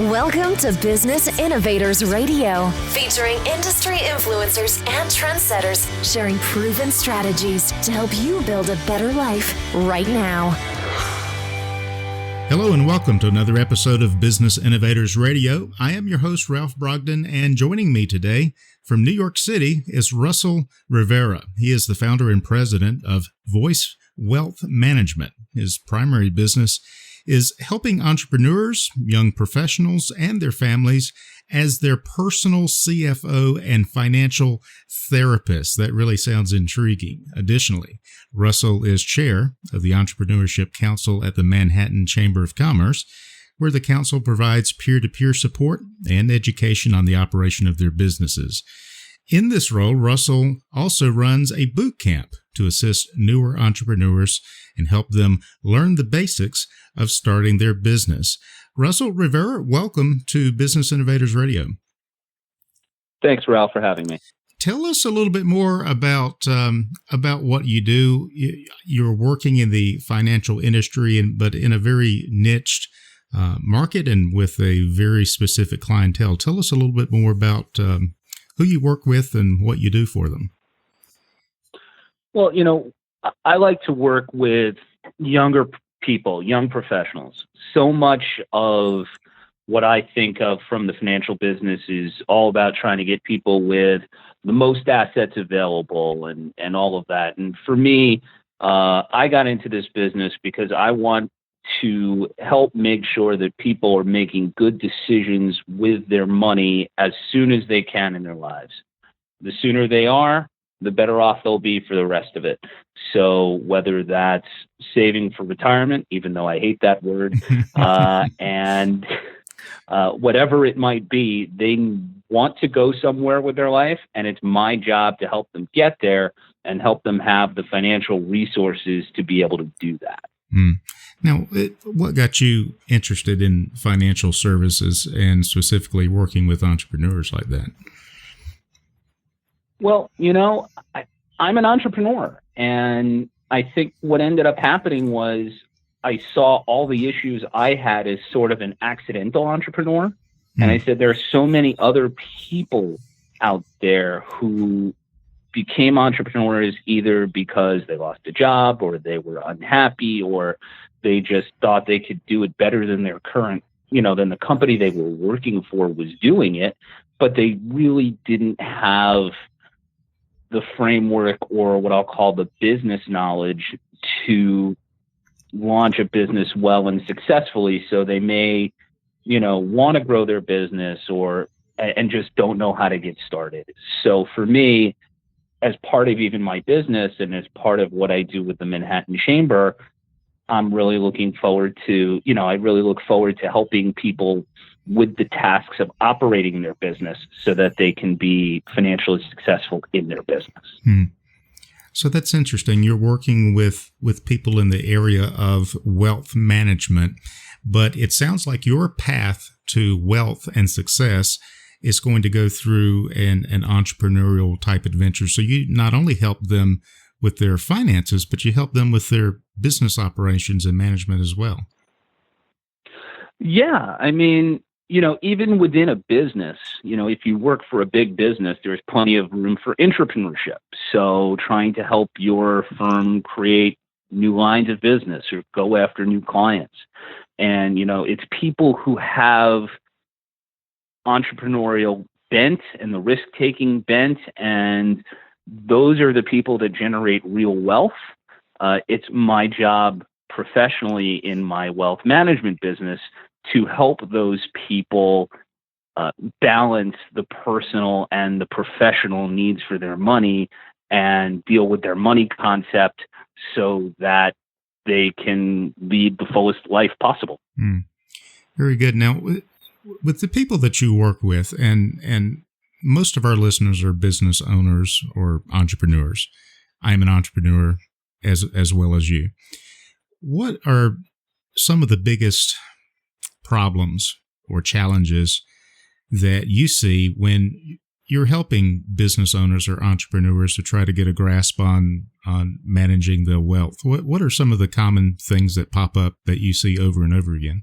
Welcome to Business Innovators Radio, featuring industry influencers and trendsetters sharing proven strategies to help you build a better life right now. Hello and welcome to another episode of Business Innovators Radio. I am your host, Ralph Brogdon, and joining me today from New York City is Russell Rivera. He is the founder and president of Voice Wealth Management. His primary business is helping entrepreneurs, young professionals, and their families as their personal CFO and financial therapist. That really sounds intriguing. Additionally, Russell is chair of the Entrepreneurship Council at the Manhattan Chamber of Commerce, where the council provides peer-to-peer support and education on the operation of their businesses. In this role, Russell also runs a boot camp to assist newer entrepreneurs and help them learn the basics of starting their business. Russell Rivera, welcome to Business Innovators Radio. Thanks, Ralph, for having me. Tell us a little bit more about what you do. You're working in the financial industry, but in a very niched market and with a very specific clientele. Tell us a little bit more about who you work with and what you do for them. Well, I like to work with younger people, young professionals. So much of what I think of from the financial business is all about trying to get people with the most assets available and all of that. And for me, I got into this business because I want to help make sure that people are making good decisions with their money as soon as they can in their lives. The sooner they are, the better off they'll be for the rest of it. So whether that's saving for retirement, even though I hate that word, and whatever it might be, they want to go somewhere with their life, and it's my job to help them get there and help them have the financial resources to be able to do that. Now, what got you interested in financial services and specifically working with entrepreneurs like that? Well, I'm an entrepreneur, and I think what ended up happening was I saw all the issues I had as sort of an accidental entrepreneur. And I said, there are so many other people out there who became entrepreneurs either because they lost a job or they were unhappy or they just thought they could do it better than their current, than the company they were working for was doing it, but they really didn't have the framework or what I'll call the business knowledge to launch a business well and successfully. So they may, want to grow their business and just don't know how to get started. So for me, as part of even my business and as part of what I do with the Manhattan Chamber, I'm really looking forward to, I really look forward to helping people with the tasks of operating their business so that they can be financially successful in their business. So that's interesting. You're working with people in the area of wealth management, but it sounds like your path to wealth and success is going to go through an entrepreneurial type adventure. So you not only help them with their finances, but you help them with their business operations and management as well. Yeah. I mean, even within a business, if you work for a big business, there's plenty of room for entrepreneurship. So trying to help your firm create new lines of business or go after new clients. And, it's people who have entrepreneurial bent and the risk-taking bent, and those are the people that generate real wealth. It's my job professionally in my wealth management business to help those people balance the personal and the professional needs for their money and deal with their money concept so that they can lead the fullest life possible. Very good. Now, with the people that you work with, and most of our listeners are business owners or entrepreneurs. I'm an entrepreneur as well as you. What are some of the biggest problems or challenges that you see when you're helping business owners or entrepreneurs to try to get a grasp on managing their wealth? What are some of the common things that pop up that you see over and over again?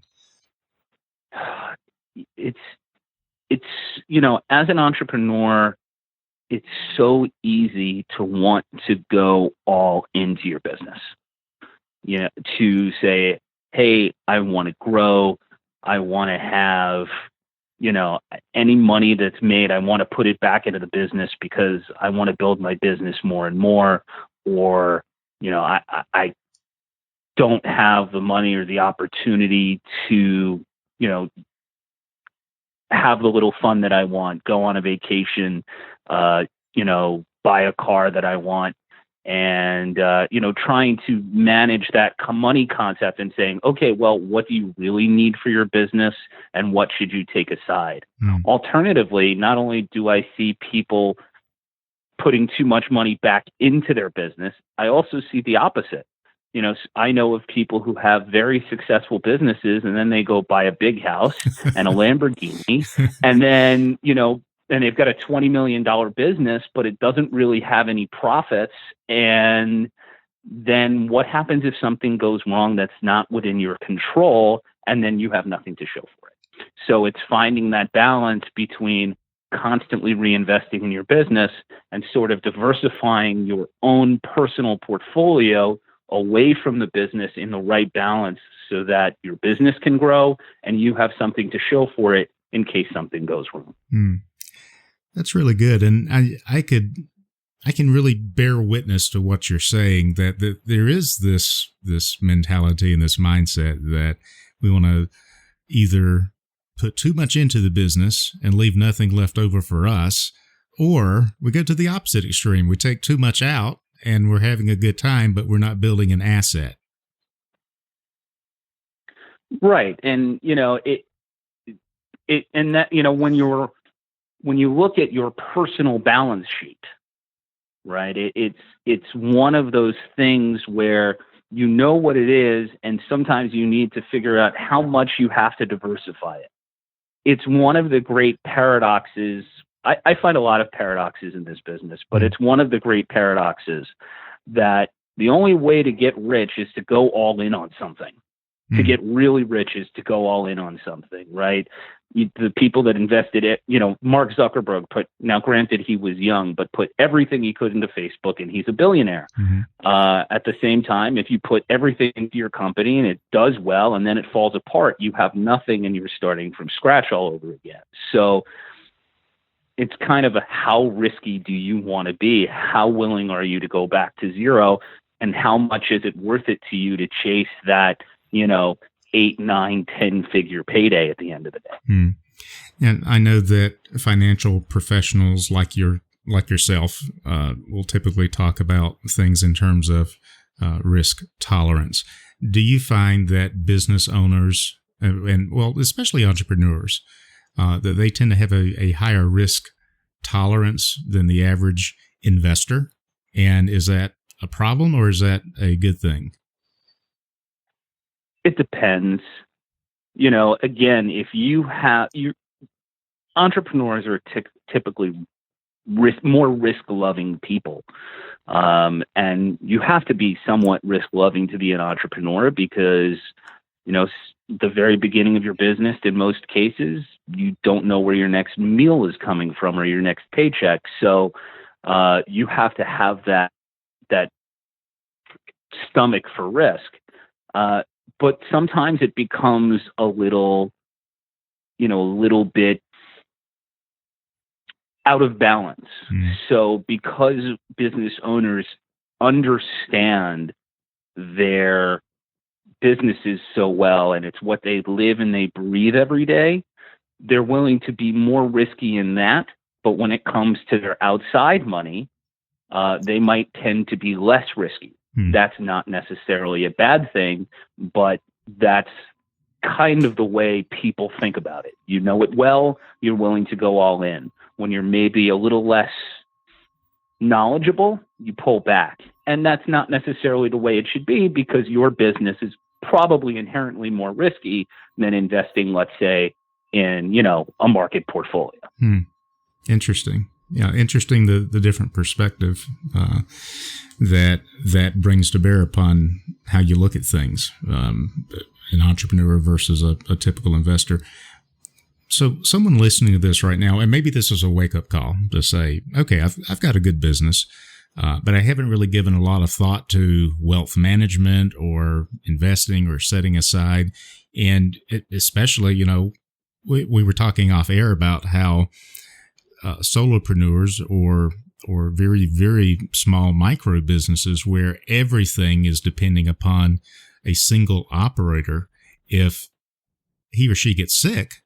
it's, as an entrepreneur, it's so easy to want to go all into your business, to say, hey, I want to grow. I want to have, any money that's made, I want to put it back into the business because I want to build my business more and more. Or, I don't have the money or the opportunity to, have the little fun that I want, go on a vacation, buy a car that I want. And, trying to manage that money concept and saying, okay, well, what do you really need for your business and what should you take aside? Alternatively, not only do I see people putting too much money back into their business, I also see the opposite. I know of people who have very successful businesses and then they go buy a big house and a Lamborghini and then, and they've got a $20 million business, but it doesn't really have any profits. And then what happens if something goes wrong that's not within your control, and then you have nothing to show for it? So it's finding that balance between constantly reinvesting in your business and sort of diversifying your own personal portfolio away from the business in the right balance so that your business can grow and you have something to show for it in case something goes wrong. That's really good. And I can really bear witness to what you're saying, that there is this mentality and this mindset that we want to either put too much into the business and leave nothing left over for us, or we go to the opposite extreme. We take too much out and we're having a good time, but we're not building an asset. Right. And, and that, when you look at your personal balance sheet, right, it's one of those things where you know what it is, and sometimes you need to figure out how much you have to diversify it. It's one of the great paradoxes. I find a lot of paradoxes in this business, but it's one of the great paradoxes that the only way to get rich is to go all in on something. To get really rich is to go all in on something, right? The people that invested it, Mark Zuckerberg now granted he was young, but put everything he could into Facebook and he's a billionaire. At the same time, if you put everything into your company and it does well and then it falls apart, you have nothing and you're starting from scratch all over again. So it's kind of how risky do you want to be? How willing are you to go back to zero? And how much is it worth it to you to chase that, 8, 9, 10-figure payday at the end of the day? And I know that financial professionals like yourself will typically talk about things in terms of risk tolerance. Do you find that business owners and especially entrepreneurs, that they tend to have a higher risk tolerance than the average investor? And is that a problem or is that a good thing? It depends. Again, if you have entrepreneurs are typically more risk-loving people. And you have to be somewhat risk-loving to be an entrepreneur because, the very beginning of your business, in most cases, you don't know where your next meal is coming from or your next paycheck. So you have to have that stomach for risk. But sometimes it becomes a little bit out of balance. So because business owners understand their businesses so well, and it's what they live and they breathe every day, they're willing to be more risky in that. But when it comes to their outside money, they might tend to be less risky. That's not necessarily a bad thing, but that's kind of the way people think about it. You know it well, you're willing to go all in. When you're maybe a little less knowledgeable, you pull back. And that's not necessarily the way it should be because your business is probably inherently more risky than investing, let's say, in, a market portfolio. Interesting. Yeah, interesting the different perspective that brings to bear upon how you look at things, an entrepreneur versus a typical investor. So someone listening to this right now, and maybe this is a wake-up call to say, okay, I've got a good business, but I haven't really given a lot of thought to wealth management or investing or setting aside. And especially, we were talking off air about how solopreneurs or very, very small micro businesses where everything is depending upon a single operator, if he or she gets sick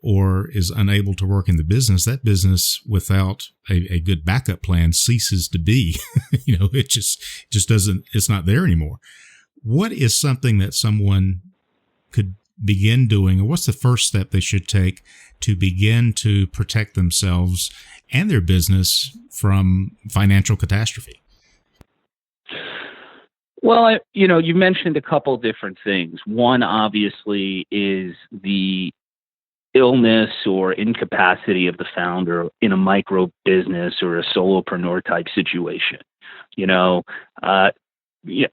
or is unable to work in the business, that business without a good backup plan ceases to be. It just doesn't, it's not there anymore. What is something that someone could begin doing, or what's the first step they should take to begin to protect themselves and their business from financial catastrophe? Well, you mentioned a couple different things. One, obviously, is the illness or incapacity of the founder in a micro business or a solopreneur type situation.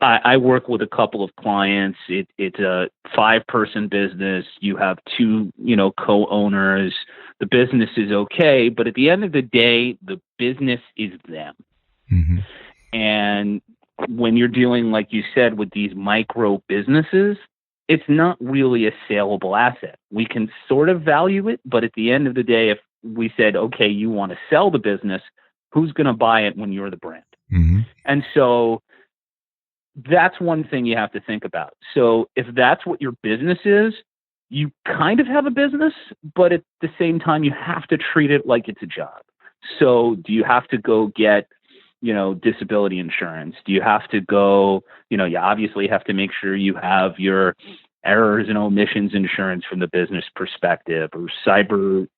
I work with a couple of clients. It's a 5-person business. You have 2, co-owners. The business is okay, but at the end of the day, the business is them. Mm-hmm. And when you're dealing, like you said, with these micro businesses, it's not really a saleable asset. We can sort of value it, but at the end of the day, if we said, okay, you want to sell the business, who's going to buy it when you're the brand? Mm-hmm. And so that's one thing you have to think about. So if that's what your business is, you kind of have a business, but at the same time, you have to treat it like it's a job. So do you have to go get, disability insurance? Do you have to go, you obviously have to make sure you have your errors and omissions insurance from the business perspective, or cyber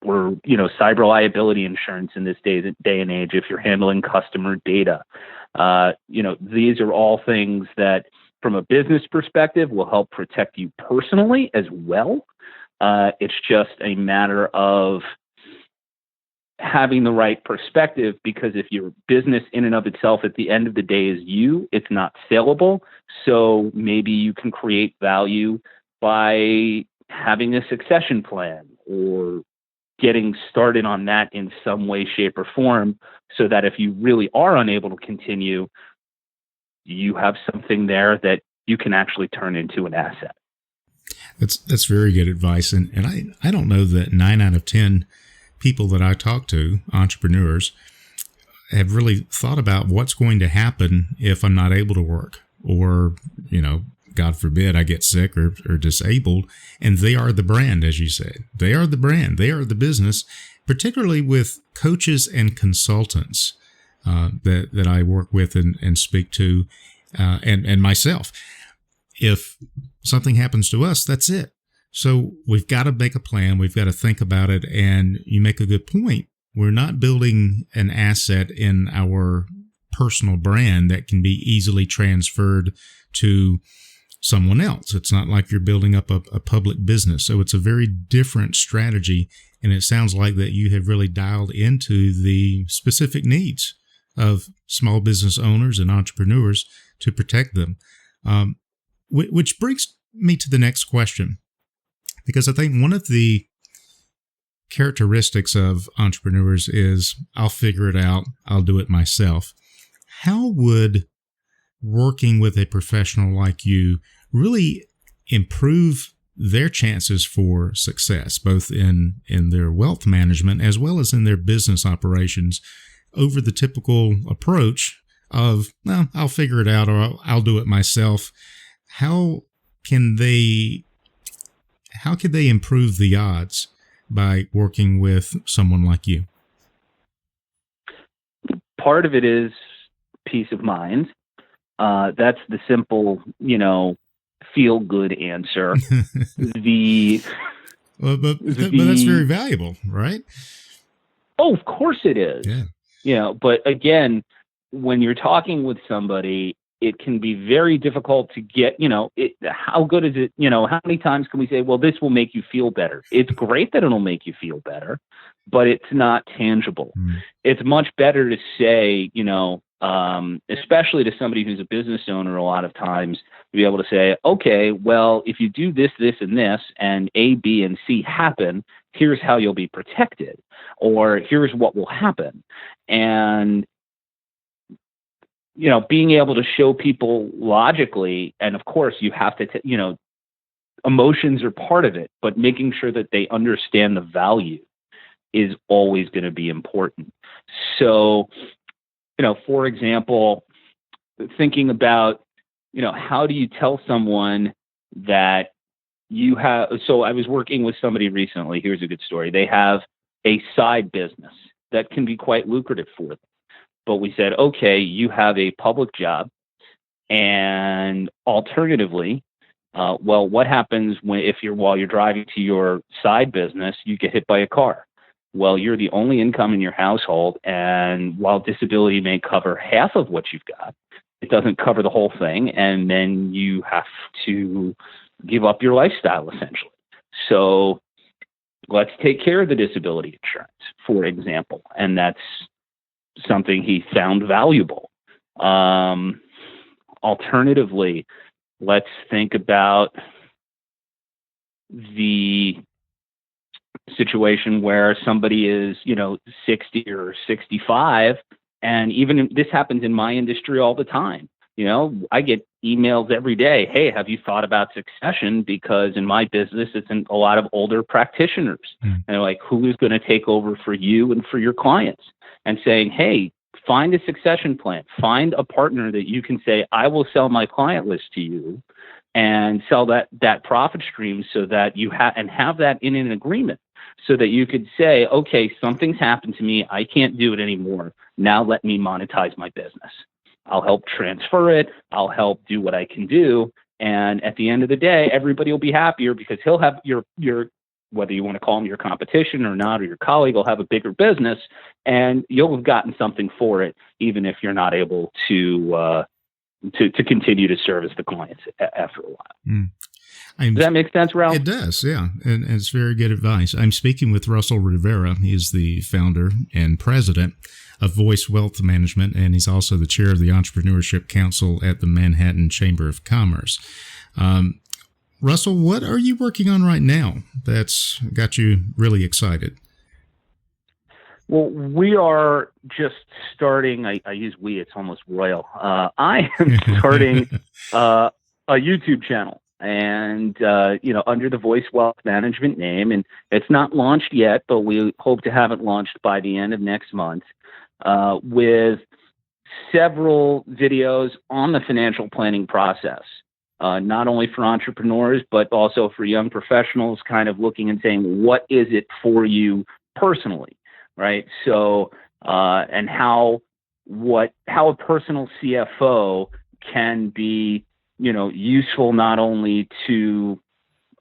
liability insurance in this day and age if you're handling customer data. These are all things that from a business perspective will help protect you personally as well. It's just a matter of having the right perspective, because if your business in and of itself at the end of the day is you, it's not saleable. So maybe you can create value by having a succession plan or getting started on that in some way, shape, or form, so that if you really are unable to continue, you have something there that you can actually turn into an asset. That's very good advice. And I don't know that 9 out of 10 people that I talk to, entrepreneurs, have really thought about what's going to happen if I'm not able to work, or, God forbid I get sick or disabled. And they are the brand, as you said. They are the brand. They are the business, particularly with coaches and consultants that I work with and speak to, and myself. If something happens to us, that's it. So we've got to make a plan. We've got to think about it. And you make a good point. We're not building an asset in our personal brand that can be easily transferred to someone else. It's not like you're building up a public business. So it's a very different strategy. And it sounds like that you have really dialed into the specific needs of small business owners and entrepreneurs to protect them. Which brings me to the next question, because I think one of the characteristics of entrepreneurs is, I'll figure it out, I'll do it myself. How would working with a professional like you really improve their chances for success, both in their wealth management as well as in their business operations, over the typical approach of, well, I'll figure it out, or I'll do it myself? How can they improve the odds by working with someone like you? Part of it is peace of mind. That's the simple, feel good answer. But that's very valuable, right? Oh, of course it is. Yeah. But again, when you're talking with somebody, it can be very difficult to get, how good is it? How many times can we say, well, this will make you feel better? It's great that it'll make you feel better, but it's not tangible. It's much better to say, especially to somebody who's a business owner, a lot of times to be able to say, okay, well, if you do this, this, and this, and A, B, and C happen, here's how you'll be protected, or here's what will happen. And, being able to show people logically, and of course you have to, emotions are part of it, but making sure that they understand the value is always going to be important. So, for example, thinking about, how do you tell someone that you have, so I was working with somebody recently, here's a good story. They have a side business that can be quite lucrative for them. But we said, okay, you have a public job, and alternatively, what happens while you're driving to your side business, you get hit by a car? Well, you're the only income in your household, and while disability may cover half of what you've got, it doesn't cover the whole thing, and then you have to give up your lifestyle, essentially. So let's take care of the disability insurance, for example, and that's something he found valuable. Alternatively, let's think about the situation where somebody is, 60 or 65, and even this happens in my industry all the time. I get emails every day. Hey, have you thought about succession? Because in my business, it's a lot of older practitioners. And they're like, who is going to take over for you and for your clients? And saying, hey, find a succession plan. Find a partner that you can say, I will sell my client list to you and sell that profit stream, so that you have that in an agreement, so that you could say, okay, something's happened to me. I can't do it anymore. Now let me monetize my business. I'll help transfer it. I'll help do what I can do. And at the end of the day, everybody will be happier, because he'll have your whether you want to call him your competition or not, or your colleague, will have a bigger business, and you'll have gotten something for it, even if you're not able to continue to service the clients after a while. Does that make sense, Ralph? It does, yeah. And it's very good advice. I'm speaking with Russell Rivera. He is the founder and president of Voice Wealth Management, and he's also the chair of the Entrepreneurship Council at the Manhattan Chamber of Commerce. Russell, what are you working on right now that's got you really excited? Well, we are just starting. I use we, it's almost royal. I am starting a YouTube channel, and under the Voice Wealth Management name, and it's not launched yet, but we hope to have it launched by the end of next month, with several videos on the financial planning process. Not only for entrepreneurs, but also for young professionals, kind of looking and saying, what is it for you personally, right? So, and how a personal CFO can be, useful not only to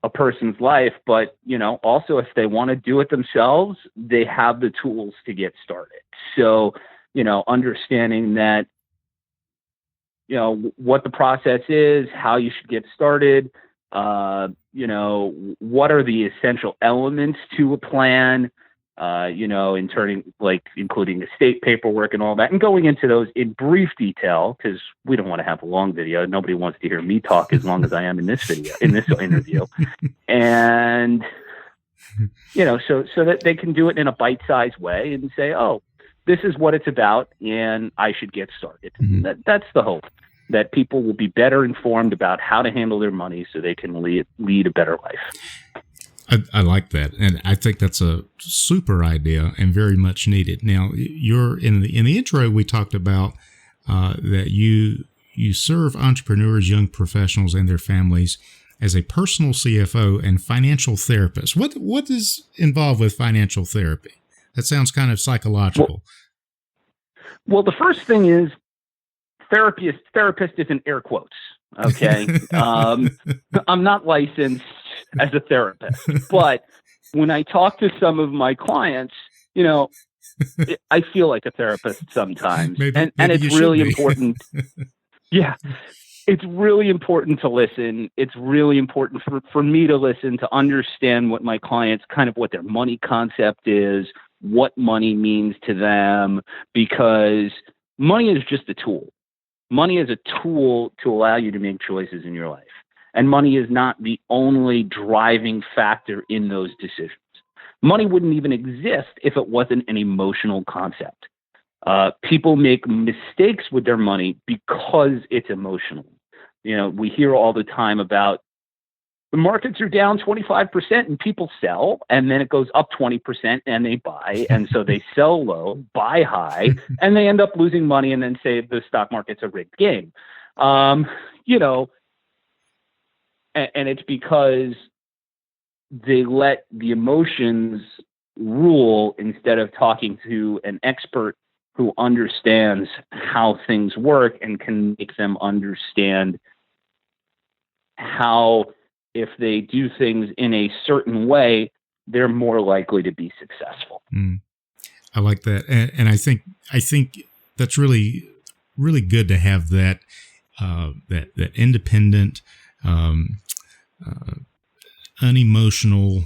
a person's life, but, also if they want to do it themselves, they have the tools to get started. So, understanding that, what the process is, how you should get started, what are the essential elements to a plan, including estate paperwork and all that, and going into those in brief detail, because we don't want to have a long video. Nobody wants to hear me talk as long as I am in this interview. And, so that they can do it in a bite-sized way and say, oh, this is what it's about, and I should get started. Mm-hmm. That's the hope, that people will be better informed about how to handle their money so they can lead a better life. I like that, and I think that's a super idea and very much needed. Now, you're in the intro, we talked about that you serve entrepreneurs, young professionals, and their families as a personal CFO and financial therapist. What is involved with financial therapy? That sounds kind of psychological. Well, the first thing is therapist is in air quotes. Okay. I'm not licensed as a therapist, but when I talk to some of my clients, I feel like a therapist sometimes. Maybe it's really important. Yeah. It's really important to listen. It's really important for me to listen, to understand what my clients, kind of what their money concept is, what money means to them, because money is just a tool. Money is a tool to allow you to make choices in your life. And money is not the only driving factor in those decisions. Money wouldn't even exist if it wasn't an emotional concept. People make mistakes with their money because it's emotional. We hear all the time about the markets are down 25% and people sell, and then it goes up 20% and they buy. And so they sell low, buy high, and they end up losing money and then say the stock market's a rigged game. And it's because they let the emotions rule instead of talking to an expert who understands how things work and can make them understand how, if they do things in a certain way, they're more likely to be successful. I like that. And I think that's really, really good to have that, that independent, unemotional,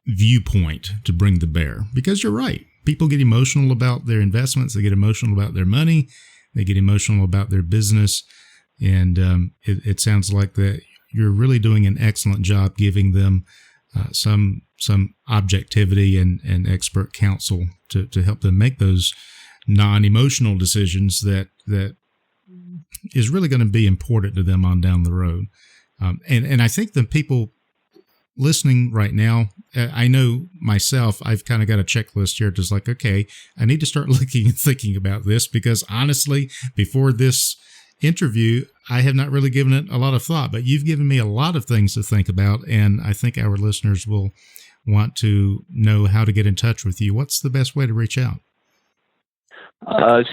viewpoint to bring to bear, because you're right. People get emotional about their investments. They get emotional about their money. They get emotional about their business. And it sounds like that you're really doing an excellent job giving them some objectivity and expert counsel to help them make those non-emotional decisions that is really going to be important to them on down the road. And I think the people listening right now, I know myself, I've kind of got a checklist here, just like, okay, I need to start looking and thinking about this, because honestly, before this interview, I have not really given it a lot of thought, but you've given me a lot of things to think about, and I think our listeners will want to know how to get in touch with you. What's the best way to reach out?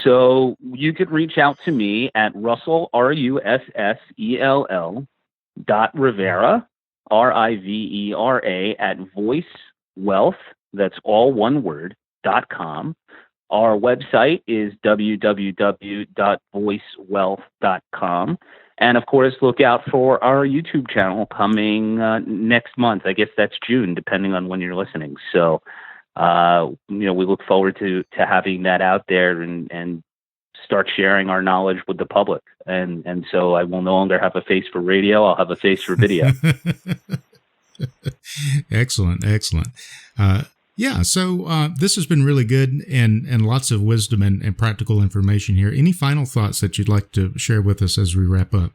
So you could reach out to me at Russell, RUSSELL .Rivera, RIVERA at voicewealth, that's all one word, .com. Our website is www.voicewealth.com. And of course, look out for our YouTube channel coming next month. I guess that's June, depending on when you're listening. So, we look forward to having that out there and start sharing our knowledge with the public. And so I will no longer have a face for radio. I'll have a face for video. Excellent. So this has been really good and lots of wisdom and practical information here. Any final thoughts that you'd like to share with us as we wrap up?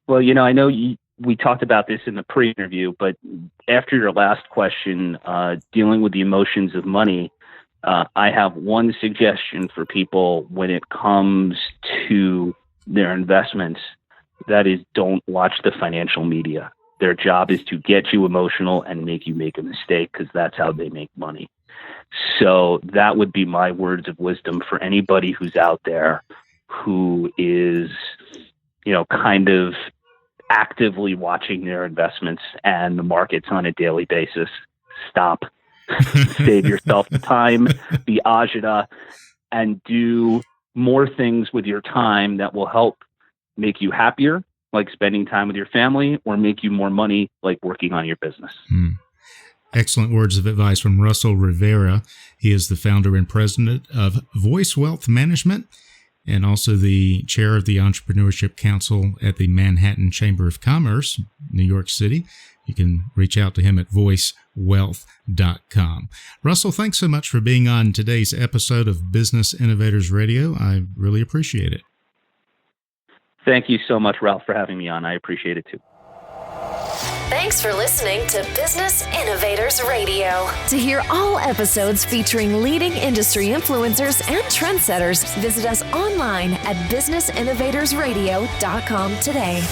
Well, I know we talked about this in the pre-interview, but after your last question, dealing with the emotions of money, I have one suggestion for people when it comes to their investments. That is, don't watch the financial media. Their job is to get you emotional and make you make a mistake, because that's how they make money. So that would be my words of wisdom for anybody who's out there who is, kind of actively watching their investments and the markets on a daily basis. Stop. Save yourself the time, be agita, and do more things with your time that will help make you happier, like spending time with your family, or make you more money, like working on your business. Excellent words of advice from Russell Rivera. He is the founder and president of Voice Wealth Management and also the chair of the Entrepreneurship Council at the Manhattan Chamber of Commerce, New York City. You can reach out to him at voicewealth.com. Russell, thanks so much for being on today's episode of Business Innovators Radio. I really appreciate it. Thank you so much, Ralph, for having me on. I appreciate it too. Thanks for listening to Business Innovators Radio. To hear all episodes featuring leading industry influencers and trendsetters, visit us online at businessinnovatorsradio.com today.